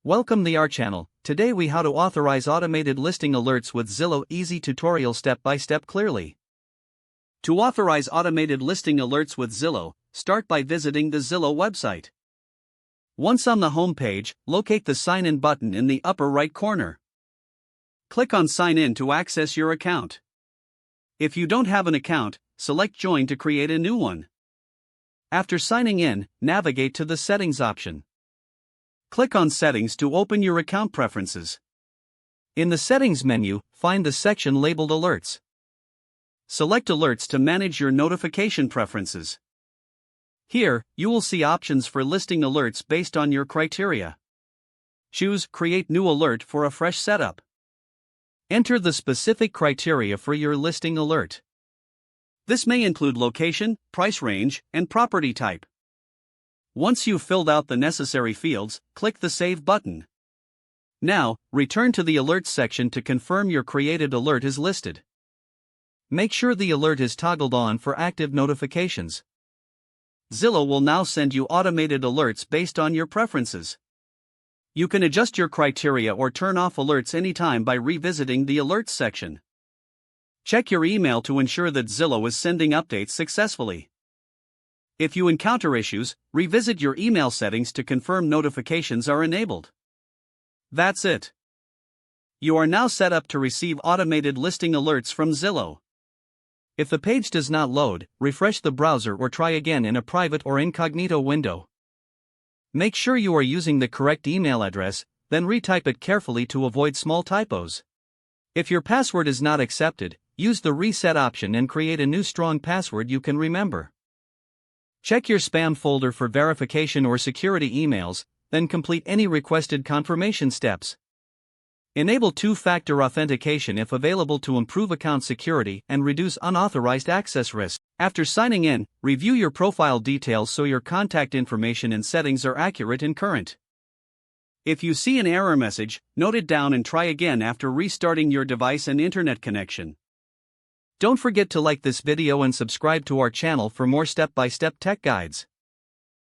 Welcome to our channel. Today we how to authorize automated listing alerts with Zillow. Easy tutorial step by step clearly. To authorize automated listing alerts with Zillow, start by visiting the Zillow website. Once on the home page, locate the sign in button in the upper right corner. Click on sign in to access your account. If you don't have an account, select join to create a new one. After signing in, navigate to the settings option. Click on Settings to open your account preferences. In the Settings menu, find the section labeled Alerts. Select Alerts to manage your notification preferences. Here, you will see options for listing alerts based on your criteria. Choose Create New Alert for a fresh setup. Enter the specific criteria for your listing alert. This may include location, price range, and property type. Once you've filled out the necessary fields, click the Save button. Now, return to the Alerts section to confirm your created alert is listed. Make sure the alert is toggled on for active notifications. Zillow will now send you automated alerts based on your preferences. You can adjust your criteria or turn off alerts anytime by revisiting the Alerts section. Check your email to ensure that Zillow is sending updates successfully. If you encounter issues, revisit your email settings to confirm notifications are enabled. That's it. You are now set up to receive automated listing alerts from Zillow. If the page does not load, refresh the browser or try again in a private or incognito window. Make sure you are using the correct email address, then retype it carefully to avoid small typos. If your password is not accepted, use the reset option and create a new strong password you can remember. Check your spam folder for verification or security emails, then complete any requested confirmation steps. Enable two-factor authentication if available to improve account security and reduce unauthorized access risk. After signing in, review your profile details so your contact information and settings are accurate and current. If you see an error message, note it down and try again after restarting your device and internet connection. Don't forget to like this video and subscribe to our channel for more step-by-step tech guides.